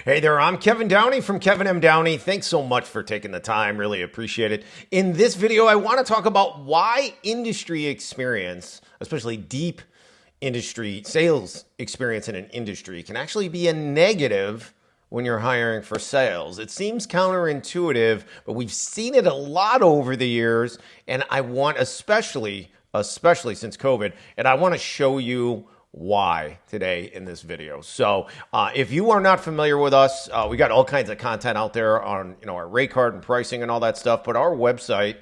Hey there, I'm Kevin Downey from Kevin M. Downey. Thanks so much for taking the time. Really appreciate it. In this video, I want to talk about why industry experience, especially deep industry sales experience in an industry, can actually be a negative when you're hiring for sales. It seems counterintuitive, but we've seen it a lot over the years, and I want, especially since COVID, and I want to show you why today in this video. So if you are not familiar with us, we got all kinds of content out there on our rate card and pricing and all that stuff, but our website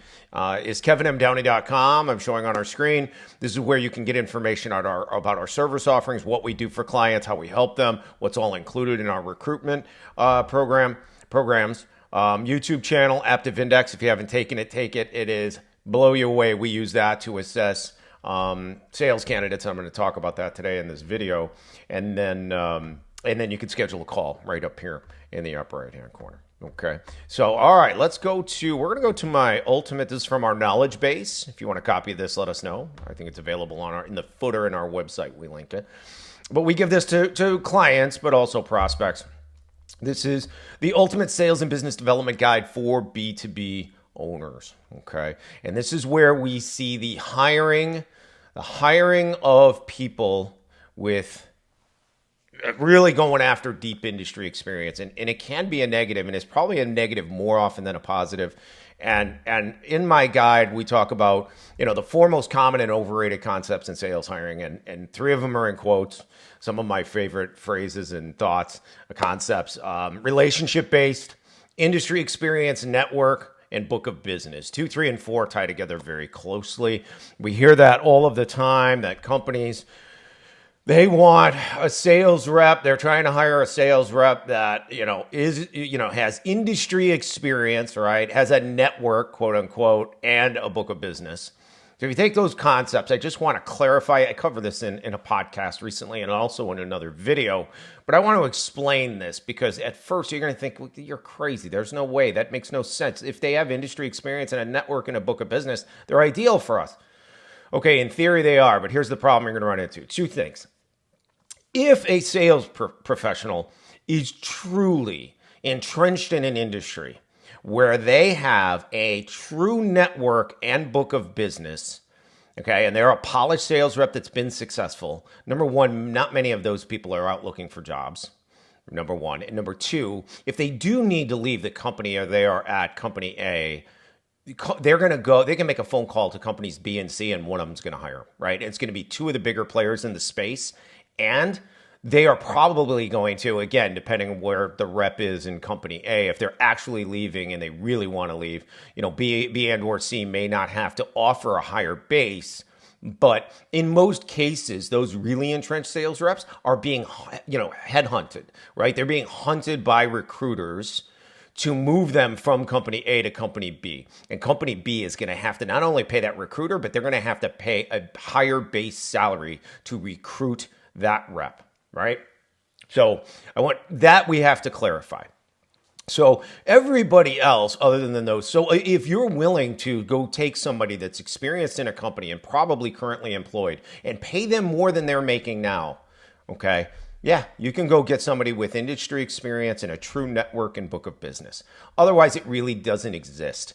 is kevinmdowney.com. I'm showing on our screen. This is where you can get information about our service offerings, what we do for clients, how we help them, what's all included in our recruitment programs. YouTube channel, Aptive Index. If you haven't taken it, take it. It is blow you away. We use that to assess sales candidates. I'm going to talk about that today in this video, and then you can schedule a call right up here in the upper right hand corner. Okay, so all right, we're going to go to my ultimate. This is from our knowledge base. If you want a copy of this, let us know. I think it's available in the footer in our website. We link it, but we give this to clients, but also prospects. This is the ultimate sales and business development guide for B2B owners. Okay, and this is where we see the hiring of people with really going after deep industry experience. And it can be a negative, and it's probably a negative more often than a positive. And in my guide, we talk about, the four most common and overrated concepts in sales hiring. And three of them are in quotes. Some of my favorite phrases and thoughts, concepts, relationship-based, industry experience, network, and book of business. 2, 3, and 4 tie together very closely. We hear that all of the time, that companies, they want a sales rep. They're trying to hire a sales rep that, has industry experience, right? Has a network, quote unquote, and a book of business. So if you take those concepts, I just want to clarify. I covered this in a podcast recently and also in another video, but I want to explain this because at first you're going to think, well, you're crazy. There's no way. That makes no sense. If they have industry experience and a network and a book of business, they're ideal for us. Okay, in theory they are, but here's the problem you're going to run into. Two things. If a sales professional is truly entrenched in an industry where they have a true network and book of business, okay, and they're a polished sales rep that's been successful, number one, not many of those people are out looking for jobs, number one. And number two, if they do need to leave the company or they are at company A, they're going to go, they can make a phone call to companies B and C, and one of them's going to hire, right? And it's going to be two of the bigger players in the space. And they are probably going to, again, depending on where the rep is in company A, if they're actually leaving and they really want to leave, B and or C may not have to offer a higher base. But in most cases, those really entrenched sales reps are being, headhunted, right? They're being hunted by recruiters to move them from company A to company B. And company B is going to have to not only pay that recruiter, but they're going to have to pay a higher base salary to recruit that rep. Right? So we have to clarify. So everybody else other than those, so if you're willing to go take somebody that's experienced in a company and probably currently employed and pay them more than they're making now, okay, yeah, you can go get somebody with industry experience and a true network and book of business. Otherwise, it really doesn't exist.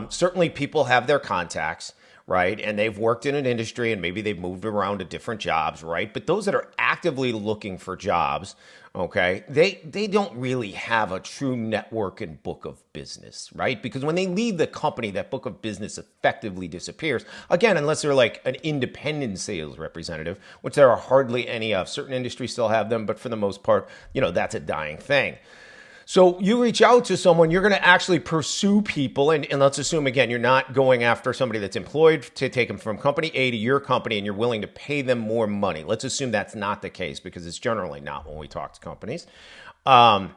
Certainly people have their contacts, right? And they've worked in an industry and maybe they've moved around to different jobs, right? But those that are actively looking for jobs, okay, they don't really have a true network and book of business, right? Because when they leave the company, that book of business effectively disappears. Again, unless they're like an independent sales representative, which there are hardly any of. Certain industries still have them, but for the most part, that's a dying thing. So you reach out to someone, you're going to actually pursue people. And let's assume, again, you're not going after somebody that's employed to take them from company A to your company and you're willing to pay them more money. Let's assume that's not the case because it's generally not when we talk to companies. How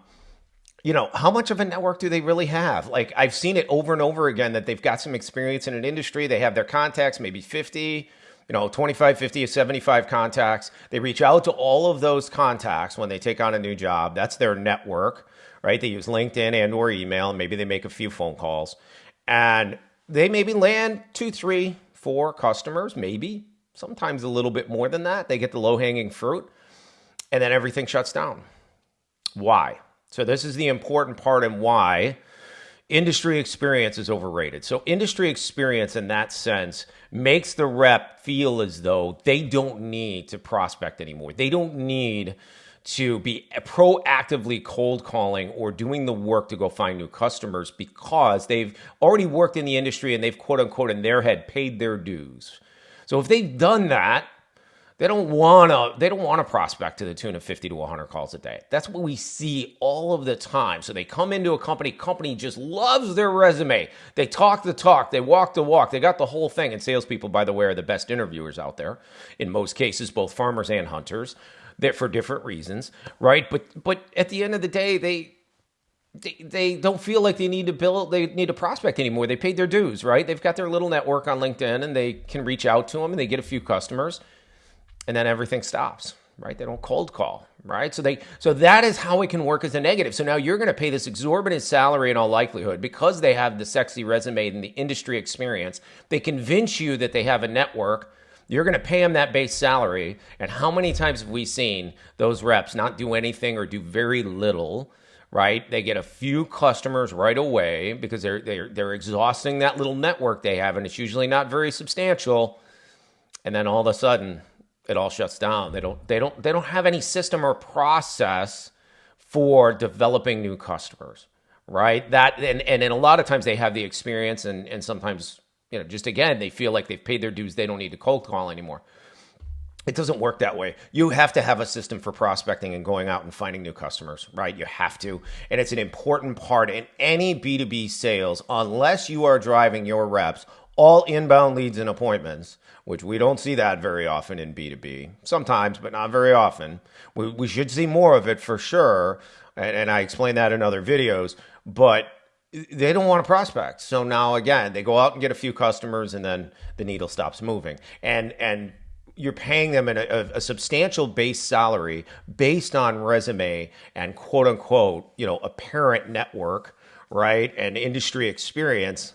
much of a network do they really have? Like I've seen it over and over again that they've got some experience in an industry. They have their contacts, maybe 50, 25, 50, 75 contacts. They reach out to all of those contacts when they take on a new job. That's their network. Right? They use LinkedIn and or email, and maybe they make a few phone calls. And they maybe land 2, 3, 4 customers, maybe. Sometimes a little bit more than that. They get the low-hanging fruit, and then everything shuts down. Why? So this is the important part and why industry experience is overrated. So industry experience in that sense makes the rep feel as though they don't need to prospect anymore. They don't need to be proactively cold calling or doing the work to go find new customers because they've already worked in the industry and they've quote unquote in their head paid their dues. So if they've done that, they don't want to prospect to the tune of 50 to 100 calls a day. That's what we see all of the time. So they come into a company just loves their resume. They talk the talk, they walk the walk, they got the whole thing. And salespeople, by the way, are the best interviewers out there. In most cases, both farmers and hunters. They're for different reasons, right? But at the end of the day, they don't feel like they need to prospect anymore. They paid their dues, right? They've got their little network on LinkedIn and they can reach out to them and they get a few customers. And then everything stops, right? They don't cold call, right? So that is how it can work as a negative. So now you're going to pay this exorbitant salary in all likelihood because they have the sexy resume and the industry experience. They convince you that they have a network. You're going to pay them that base salary. And how many times have we seen those reps not do anything or do very little, right? They get a few customers right away because they're exhausting that little network they have, and it's usually not very substantial. And then all of a sudden, it all shuts down. They don't have any system or process for developing new customers, right? And a lot of times they have the experience and sometimes, just again, they feel like they've paid their dues. They don't need to cold call anymore. It doesn't work that way. You have to have a system for prospecting and going out and finding new customers, right? You have to. And it's an important part in any B2B sales, unless you are driving your reps all inbound leads and appointments, which we don't see that very often in B2B. Sometimes, but not very often. We should see more of it for sure. And I explain that in other videos, but they don't want to prospect. So now again, they go out and get a few customers and then the needle stops moving. And you're paying them a substantial base salary based on resume and quote unquote, apparent network, right? And industry experience.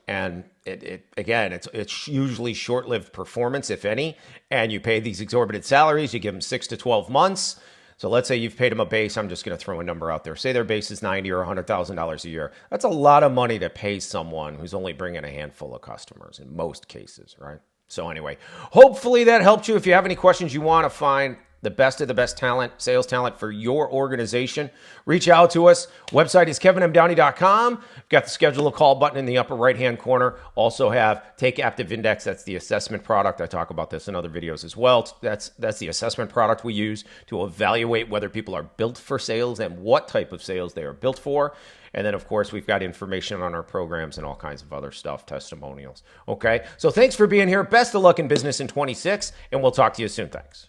And it's usually short-lived performance, if any, and you pay these exorbitant salaries. You give them 6 to 12 months. So let's say you've paid them a base. I'm just going to throw a number out there. Say their base is $90,000 or $100,000 a year. That's a lot of money to pay someone who's only bringing a handful of customers in most cases, right? So anyway, hopefully that helped you. If you have any questions you want to find the best of the best talent, sales talent for your organization, reach out to us. Website is kevinmdowney.com. Got the schedule a call button in the upper right-hand corner. Also have Take Aptive Index. That's the assessment product. I talk about this in other videos as well. That's the assessment product we use to evaluate whether people are built for sales and what type of sales they are built for. And then, of course, we've got information on our programs and all kinds of other stuff, testimonials. Okay, so thanks for being here. Best of luck in business in 26, and we'll talk to you soon. Thanks.